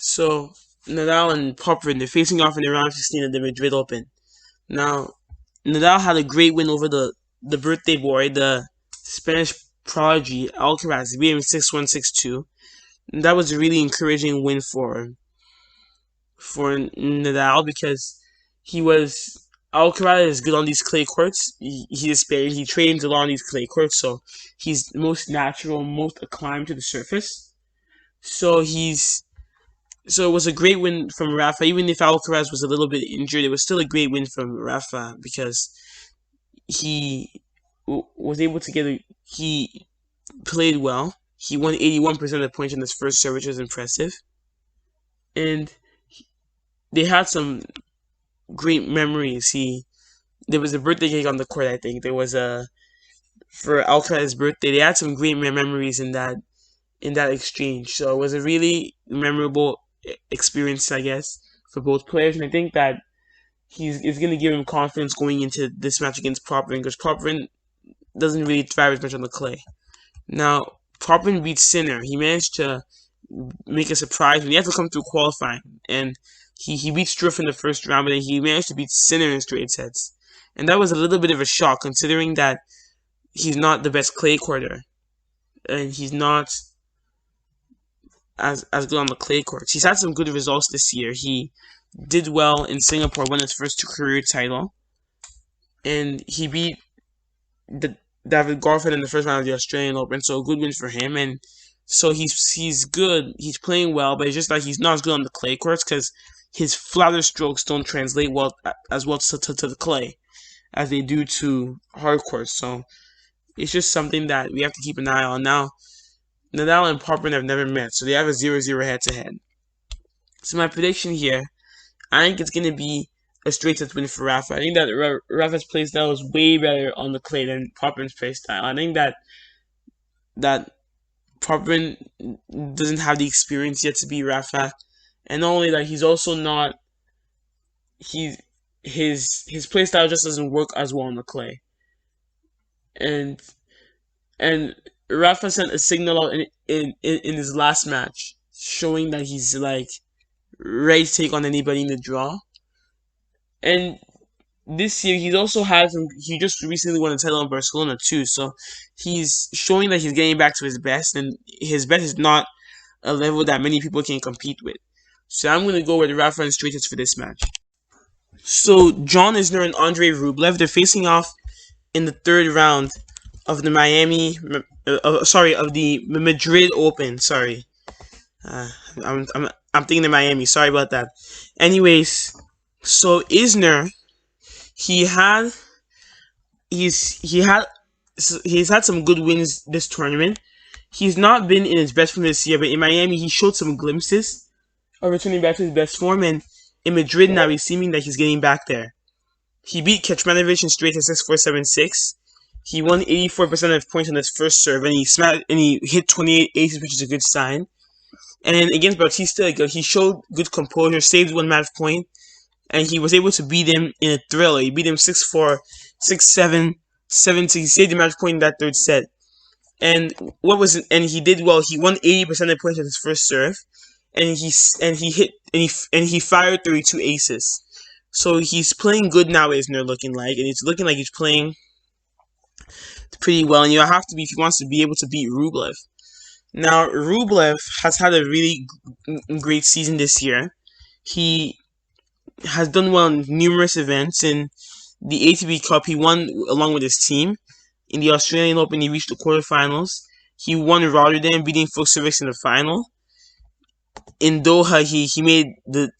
So Nadal and Popyrin, they're facing off in the round of 16 of the Madrid Open. Now, Nadal had a great win over the birthday boy, the Spanish prodigy Alcaraz. He beat him 6-1, 6-2. That was a really encouraging win for Nadal because he was Alcaraz is good on these clay courts. He is Spaniard. He trains a lot on these clay courts, so he's most natural, most acclimed to the surface. So it was a great win from Rafa. Even if Alcaraz was a little bit injured, it was still a great win from Rafa because he was able to he played well. He won 81% of the points in his first serve, which was impressive. And they had some great memories. There was a birthday cake on the court. I think there was a for Alcaraz's birthday. They had some great memories in that exchange. So it was a really memorable experience, I guess, for both players. And I think that it's going to give him confidence going into this match against Popyrin because Popyrin doesn't really thrive as much on the clay. Now, Popyrin beat Sinner. He managed to make a surprise. He had to come through qualifying, and he beat Struff in the first round, but then he managed to beat Sinner in straight sets. And that was a little bit of a shock, considering that he's not the best clay courter, and he's not as good on the clay courts. He's had some good results this year. He did well in Singapore, won his first career title, and he beat David Goffin in the first round of the Australian Open. So a good win for him, and so he's good. He's playing well, but it's just that he's not as good on the clay courts because his flatter strokes don't translate well as well to the clay as they do to hard courts. So it's just something that we have to keep an eye on. Now, Nadal and Popyrin have never met, so they have a 0-0 head-to-head. So my prediction here, I think it's going to be a straight set win for Rafa. I think that Rafa's playstyle is way better on the clay than Popyrin's playstyle. I think that Popyrin doesn't have the experience yet to be Rafa, and not only that, he's also not his playstyle just doesn't work as well on the clay, and Rafa sent a signal out in his last match, showing that he's like ready to take on anybody in the draw. And this year he's also had some. He just recently won a title in Barcelona too, so he's showing that he's getting back to his best, and his best is not a level that many people can compete with. So I'm gonna go with Rafa and straight for this match. So John Isner and Andrei Rublev, they're facing off in the third round of the of the Madrid Open. Sorry, uh, I'm thinking of Miami. Sorry about that. Anyways, so Isner, he had he he's had some good wins this tournament. He's not been in his best form this year, but in Miami he showed some glimpses of returning back to his best form, and in Madrid now he's seeming that he's getting back there. He beat Kecmanovic in straight at 6-4, 7-6. He won 84% of points on his first serve, and he hit 28 aces, which is a good sign. And against Bautista, he showed good composure, saved one match point, and he was able to beat him in a thriller. He beat him 6-4, 6-7, 7-6. He saved the match point in that third set. And he did well. He won 80% of points on his first serve, and he fired 32 aces. So he's playing good now, Isner looking like, and it's looking like he's playing pretty well. And you have to be if he wants to be able to beat Rublev. Now Rublev has had a really great season this year. He has done well in numerous events. In the ATP Cup, he won along with his team. In the Australian Open, he reached the quarterfinals. He won Rotterdam, beating Fuchsovich in the final. In Doha, he made the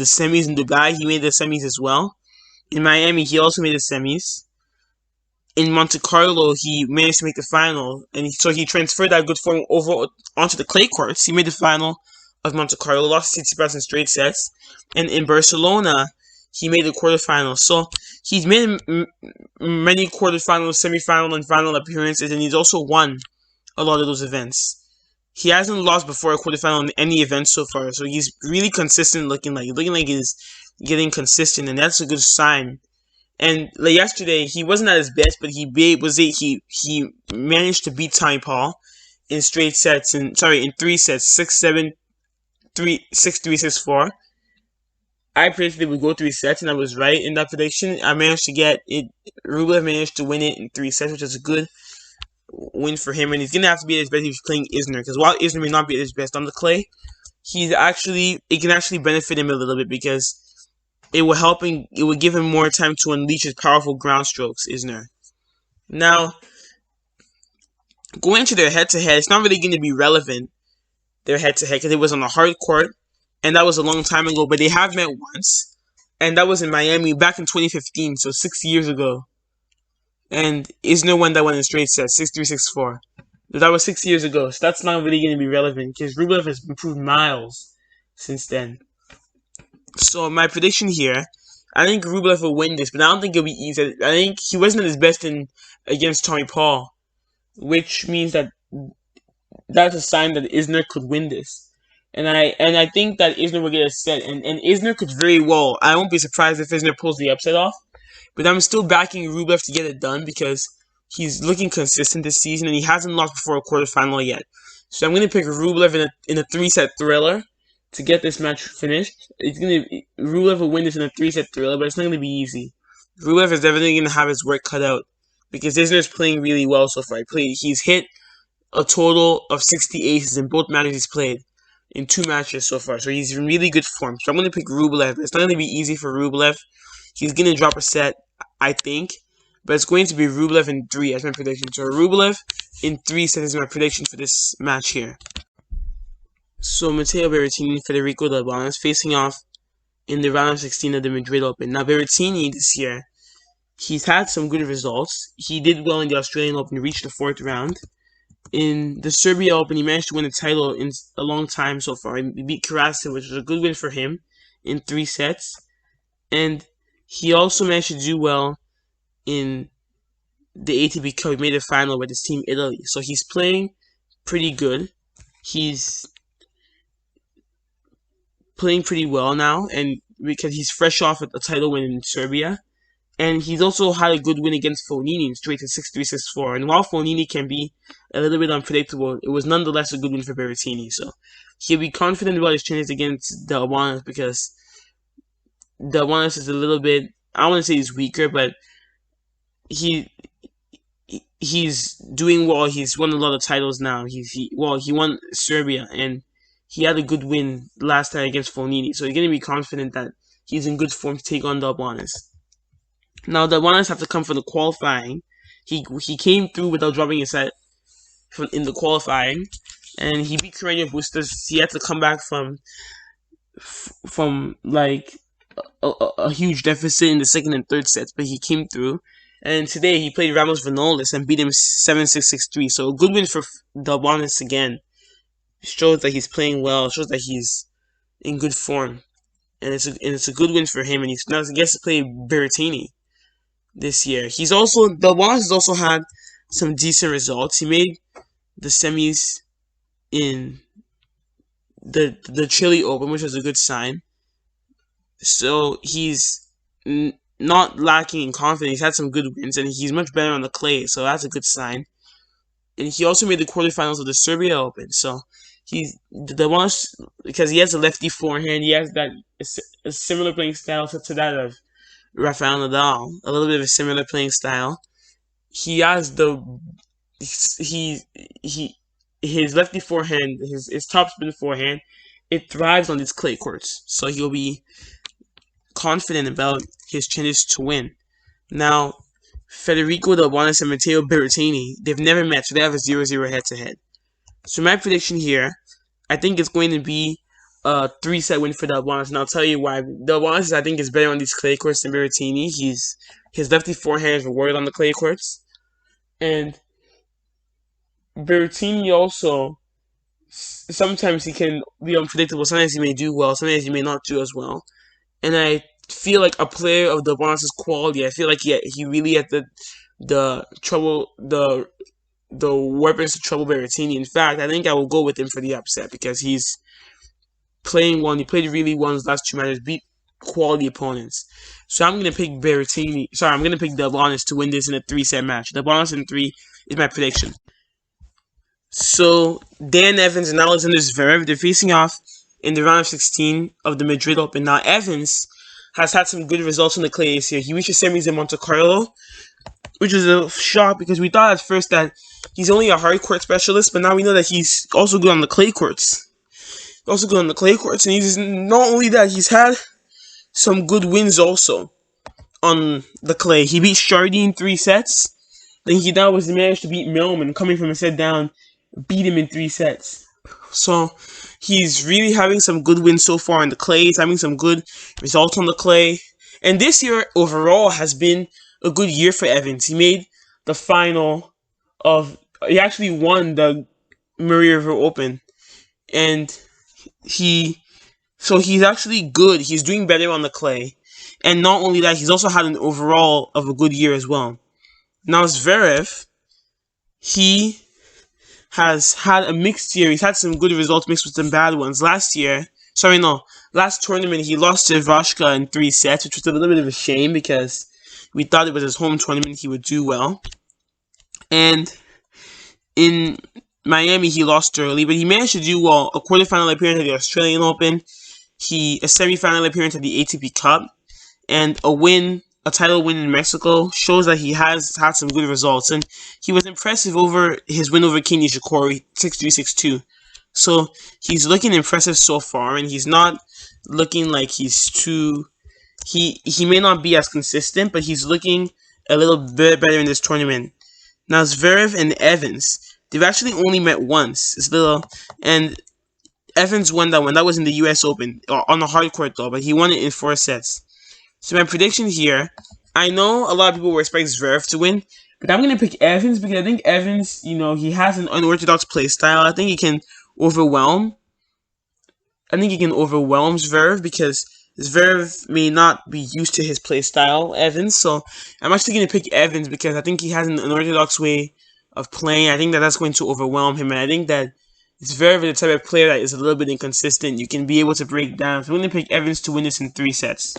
semis. In Dubai, he made the semis as well. In Miami, he also made the semis. In Monte Carlo, he managed to make the final, and so he transferred that good form over onto the clay courts. He made the final of Monte Carlo, lost to Tsitsipas in straight sets, and in Barcelona, he made the quarterfinals. So he's made many quarterfinals, semifinal, and final appearances, and he's also won a lot of those events. He hasn't lost before a quarterfinal in any event so far, so he's really consistent looking like he's getting consistent, and that's a good sign. And like yesterday, he wasn't at his best, but he managed to beat Tommy Paul in straight sets, in 3 sets, 6-7, 3 6-3, 6-4. I predicted it would go 3 sets, and I was right in that prediction. I managed to get it. Rublev managed to win it in 3 sets, which is a good win for him. And he's gonna have to be at his best if he's playing Isner, because while Isner may not be at his best on the clay, it can actually benefit him a little bit because it will help him. It will give him more time to unleash his powerful ground strokes. Isner. Now, going into their head-to-head, it's not really going to be relevant. Their head-to-head because it was on a hard court, and that was a long time ago. But they have met once, and that was in Miami back in 2015, so 6 years ago. And Isner won that one in straight sets, 6-3, 6-4. That was 6 years ago, so that's not really going to be relevant because Rublev has improved miles since then. So my prediction here, I think Rublev will win this, but I don't think it'll be easy. I think he wasn't at his best against Tommy Paul, which means that's a sign that Isner could win this. And I think that Isner will get a set, and Isner could very well. I won't be surprised if Isner pulls the upset off, but I'm still backing Rublev to get it done because he's looking consistent this season, and he hasn't lost before a quarterfinal yet. So I'm going to pick Rublev in a 3-set thriller to get this match finished. Rublev will win this in a 3-set thriller, but it's not going to be easy. Rublev is definitely going to have his work cut out because Isner is playing really well so far. He's hit a total of 60 aces in both matches he's played in 2 matches so far. So he's in really good form. So I'm going to pick Rublev. It's not going to be easy for Rublev. He's going to drop a set, I think. But it's going to be Rublev in 3 as my prediction. So Rublev in 3 sets is my prediction for this match here. So Matteo Berrettini and Federico Del Bonis facing off in the round of 16 of the Madrid Open. Now Berrettini this year, he's had some good results. He did well in the Australian Open, reached the 4th round. In the Serbia Open, he managed to win the title in a long time so far. He beat Karasev, which was a good win for him in 3 sets. And he also managed to do well in the ATP Cup. He made a final with his team Italy. So he's playing pretty good. He's playing pretty well now, and because he's fresh off a title win in Serbia. And he's also had a good win against Fognini in straight to 6-3, 6-4. And while Fognini can be a little bit unpredictable, it was nonetheless a good win for Berrettini. So he'll be confident about his chances against Del Bonis because Del Bonis is a little bit, I don't want to say he's weaker, but he's doing well. He's won a lot of titles now. He won Serbia, and he had a good win last time against Fognini. So he's going to be confident that he's in good form to take on Del Bonis. Now, Del Bonis have to come for the qualifying. He came through without dropping a set in the qualifying, and he beat Carreño Bustos. He had to come back from like a huge deficit in the second and third sets, but he came through. And today he played Ramos Vinolas and beat him 7-6, 6-3. So a good win for Del Bonis again. Shows that he's playing well. Shows that he's in good form, and it's a good win for him. And he gets to play Berrettini this year. Del Bonis has also had some decent results. He made the semis in the Chile Open, which was a good sign. So he's not lacking in confidence. He's had some good wins, and he's much better on the clay. So that's a good sign. And he also made the quarterfinals of the Serbia Open. So Del Bonis, because he has a lefty forehand, he has a similar playing style to that of Rafael Nadal, a little bit of a similar playing style. He has his lefty forehand, his topspin forehand, it thrives on these clay courts. So he'll be confident about his chances to win. Now, Federico Del Bonis and Matteo Berrettini, they've never met, so they have a 0-0 head-to-head. So my prediction here, I think it's going to be a 3-set win for Del Bonis, and I'll tell you why. Del Bonis, I think, is better on these clay courts than Berrettini. His lefty forehand is rewarded on the clay courts, and Berrettini also, sometimes he can be unpredictable. Sometimes he may do well, sometimes he may not do as well. And I feel like a player of Del Bonis' quality, I feel like he really had the weapons to trouble Berrettini. In fact, I think I will go with him for the upset because he's playing well. He played really well in his last 2 matches, beat quality opponents. So I'm gonna pick I'm gonna pick Del Bonis to win this in a 3-set match. Del Bonis in 3 is my prediction. So Dan Evans and Alexander Zverev, they're facing off in the round of 16 of the Madrid Open. Now, Evans has had some good results on the clay this year. He reached the semis in Monte Carlo, which was a shock because we thought at first that he's only a hard court specialist, but now we know that he's also good on the clay courts. And he's not only that, he's had some good wins also on the clay. He beat Shardy in 3 sets. Then he now was managed to beat Millman, coming from a set down, beat him in 3 sets. So he's really having some good wins so far on the clay. He's having some good results on the clay. And this year overall has been a good year for Evans. He made the final he actually won the Madrid River Open. And he's actually good. He's doing better on the clay. And not only that, he's also had an overall of a good year as well. Now Zverev, he has had a mixed year. He's had some good results mixed with some bad ones. Last tournament he lost to Vashka in 3 sets, which was a little bit of a shame because we thought it was his home tournament, he would do well. And in Miami he lost early, but he managed to do well. A quarterfinal appearance at the Australian Open, a semi-final appearance at the ATP Cup, and a title win in Mexico shows that he has had some good results. And he was impressive over his win over Kei Nishikori, 6-3, 6-2. So he's looking impressive so far, and he's not looking like he's too... He may not be as consistent, but he's looking a little bit better in this tournament. Now Zverev and Evans, they've actually only met once. And Evans won that one. That was in the US Open, on the hard court though, but he won it in 4 sets. So my prediction here, I know a lot of people will expect Zverev to win, but I'm going to pick Evans because I think Evans, he has an unorthodox play style. I think he can overwhelm Zverev because Zverev may not be used to his play style, Evans. So I'm actually going to pick Evans because I think he has an unorthodox way of playing. I think that's going to overwhelm him, and I think that Zverev is the type of player that is a little bit inconsistent. You can be able to break down. So I'm going to pick Evans to win this in 3 sets.